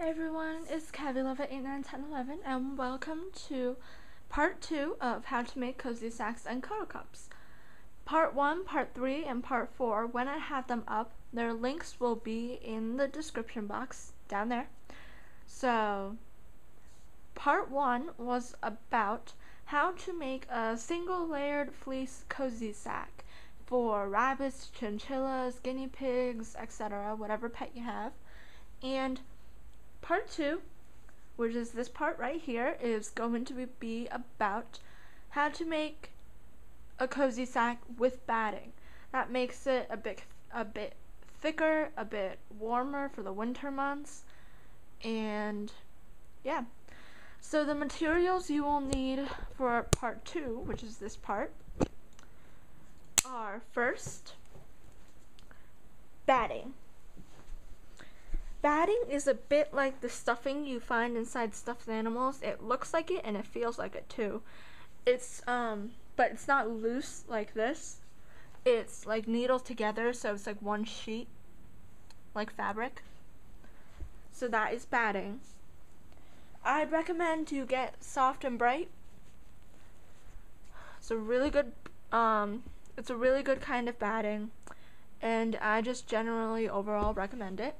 Hey everyone, it's CaviLove891011 and welcome to part 2 of how to make cozy sacks and cuddle cups. Part 1, part 3, and part 4, when I have them up, their links will be in the description box down there. So, part 1 was about how to make a single layered fleece cozy sack for rabbits, chinchillas, guinea pigs, etc., whatever pet you have. And part 2, which is this part right here, is going to be about how to make a cozy sack with batting. That makes it a bit thicker, a bit warmer for the winter months, and yeah. So the materials you will need for part 2, which is this part, are first, batting. Batting is a bit like the stuffing you find inside stuffed animals. It looks like it and it feels like it too. It's but it's not loose like this. It's like needled together, so it's like one sheet, like fabric. So that is batting. I'd recommend you get soft and bright. It's a really good kind of batting, and I just generally overall recommend it.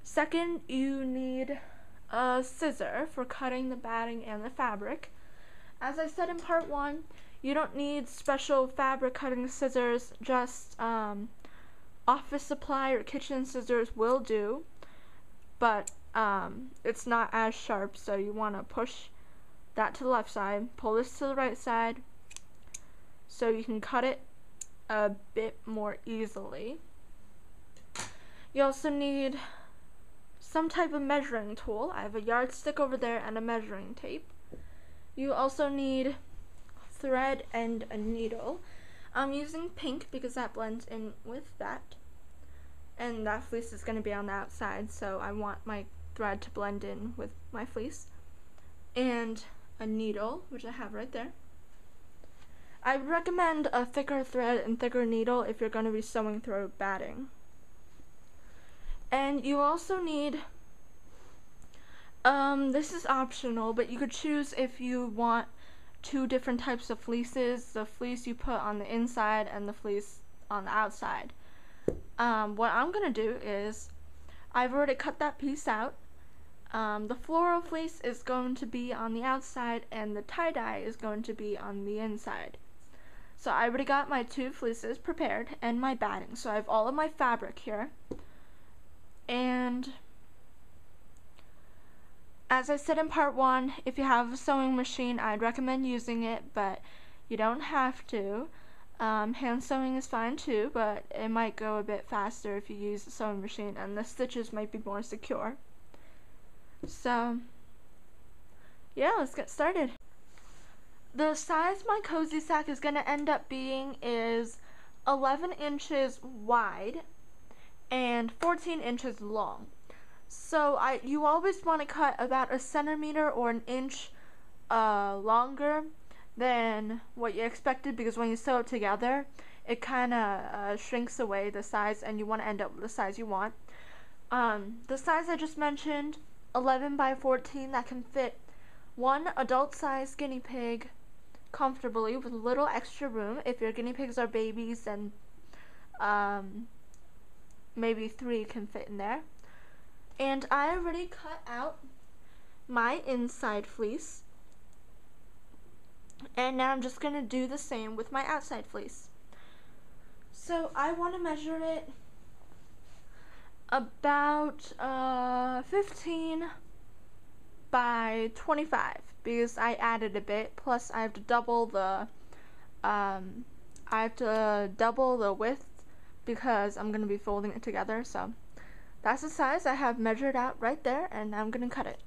Second, you need a scissor for cutting the batting and the fabric. As I said in part 1, you don't need special fabric cutting scissors, just office supply or kitchen scissors will do, but it's not as sharp, so you want to push that to the left side, pull this to the right side, so you can cut it a bit more easily. You also need some type of measuring tool. I have a yardstick over there and a measuring tape. You also need thread and a needle. I'm using pink because that blends in with that, and that fleece is going to be on the outside, so I want my thread to blend in with my fleece. And a needle, which I have right there. I would recommend a thicker thread and thicker needle if you're going to be sewing through batting. And you also need, this is optional, but you could choose if you want 2 different types of fleeces, the fleece you put on the inside and the fleece on the outside. What I'm going to do is, I've already cut that piece out. The floral fleece is going to be on the outside and the tie-dye is going to be on the inside. So I already got my 2 fleeces prepared and my batting, so I have all of my fabric here. And as I said in part 1, if you have a sewing machine, I'd recommend using it, but you don't have to. Hand sewing is fine too, but it might go a bit faster if you use a sewing machine, and the stitches might be more secure. So, yeah, let's get started. The size my cozy sack is going to end up being is 11 inches wide and 14 inches long. So you always want to cut about 1 centimeter or 1 inch longer than what you expected, because when you sew it together, it kind of shrinks away the size, and you want to end up with the size you want. The size I just mentioned, 11 by 14, that can fit 1 adult-sized guinea pig comfortably with a little extra room. If your guinea pigs are babies, then maybe 3 can fit in there. And I already cut out my inside fleece, and now I'm just going to do the same with my outside fleece. So I want to measure it about 15 by 25, because I added a bit, plus I have to double the width because I'm going to be folding it together. So that's the size I have measured out right there, and I'm going to cut it.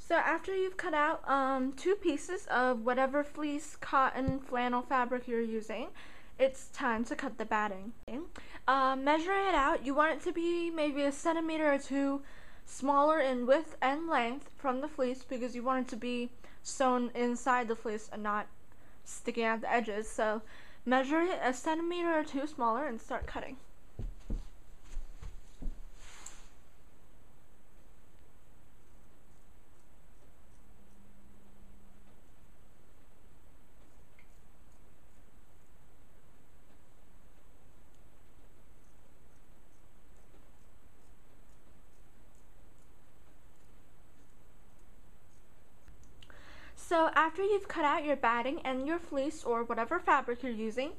So after you've cut out 2 pieces of whatever fleece, cotton, flannel fabric you're using, it's time to cut the batting. Measure it out. You want it to be maybe a centimeter or 2 smaller in width and length from the fleece, because you want it to be sewn inside the fleece and not sticking out the edges. So measure it a centimeter or 2 smaller and start cutting. So after you've cut out your batting and your fleece or whatever fabric you're using,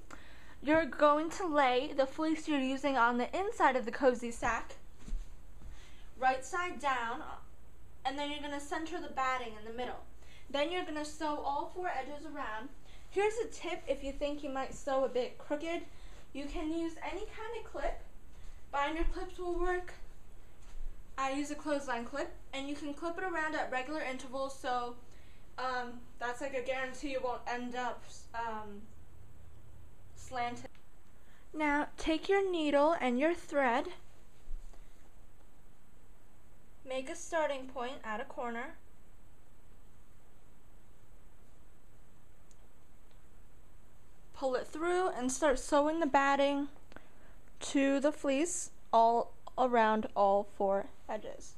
you're going to lay the fleece you're using on the inside of the cozy sack, right side down, and then you're going to center the batting in the middle. Then you're going to sew all 4 edges around. Here's a tip: if you think you might sew a bit crooked, you can use any kind of clip. Binder clips will work. I use a clothesline clip, and you can clip it around at regular intervals, so that's like a guarantee you won't end up slanted. Now take your needle and your thread, make a starting point at a corner, pull it through and start sewing the batting to the fleece all around all 4 edges.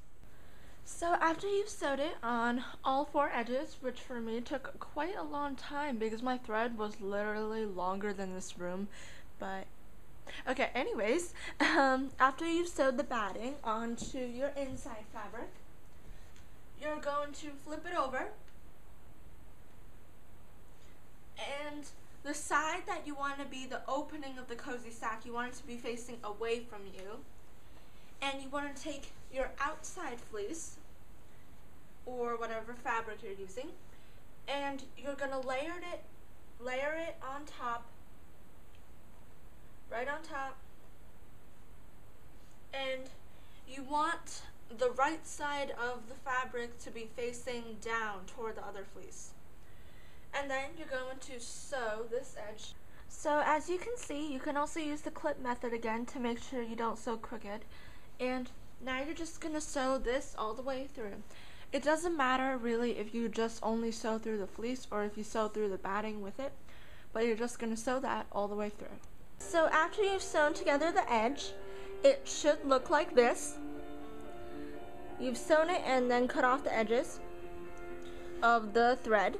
So after you've sewed it on all 4 edges, which for me took quite a long time because my thread was literally longer than this room, but okay, anyways, after you've sewed the batting onto your inside fabric, you're going to flip it over, and the side that you want to be the opening of the cozy sack, you want it to be facing away from you, and you want to take your outside fleece or whatever fabric you're using, and you're going to layer it on top, right on top, and you want the right side of the fabric to be facing down toward the other fleece. And then you're going to sew this edge. So as you can see, you can also use the clip method again to make sure you don't sew crooked. And now you're just going to sew this all the way through. It doesn't matter really if you just only sew through the fleece or if you sew through the batting with it, but you're just going to sew that all the way through. So after you've sewn together the edge, it should look like this. You've sewn it and then cut off the edges of the thread,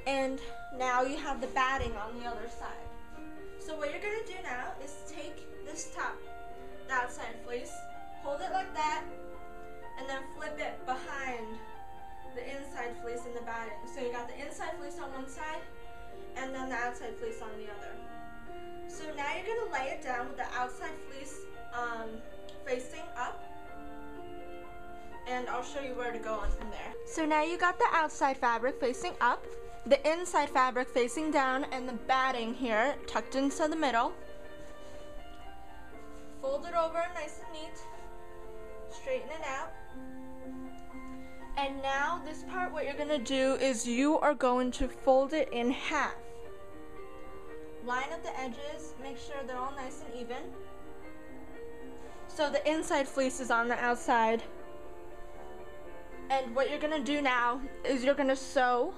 and now you have the batting on the other side. So what you're going to do now is take this top, the outside fleece, hold it like that, and then flip it behind the inside fleece in the batting. So you got the inside fleece on one side and then the outside fleece on the other. So now you're going to lay it down with the outside fleece facing up, and I'll show you where to go on from there. So now you got the outside fabric facing up, the inside fabric facing down, and the batting here tucked into the middle. Fold it over nice and neat, straighten it out. And now this part, what you're going to do is you are going to fold it in half. Line up the edges, make sure they're all nice and even. So the inside fleece is on the outside. And what you're going to do now is you're going to sew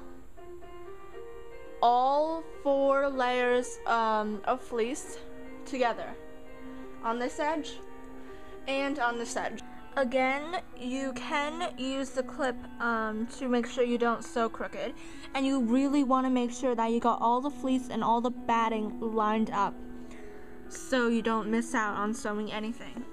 all 4 layers of fleece together on this edge and on this edge. Again, you can use the clip to make sure you don't sew crooked, and you really want to make sure that you got all the fleece and all the batting lined up so you don't miss out on sewing anything.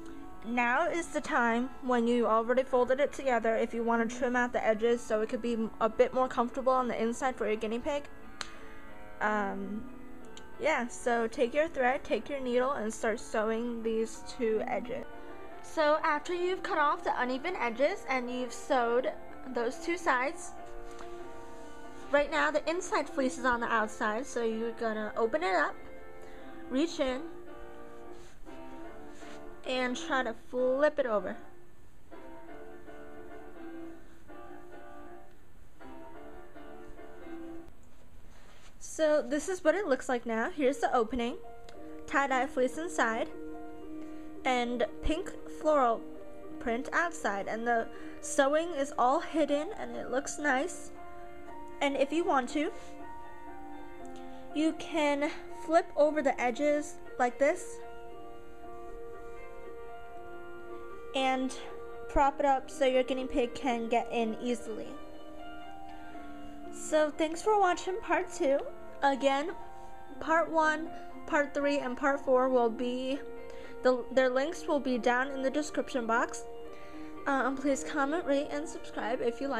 Now is the time when you already folded it together if you want to trim out the edges so it could be a bit more comfortable on the inside for your guinea pig. Yeah, so take your thread, take your needle, and start sewing these 2 edges. So after you've cut off the uneven edges and you've sewed those 2 sides, right now the inside fleece is on the outside, so you're gonna open it up, reach in, and try to flip it over. So this is what it looks like now. Here's the opening, tie-dye fleece inside, and pink floral print outside, and the sewing is all hidden and it looks nice. And if you want to, you can flip over the edges like this and prop it up so your guinea pig can get in easily. So thanks for watching part 2. Again, part 1, part 3, and part 4 will be, their links will be down in the description box. Please comment, rate, and subscribe if you like.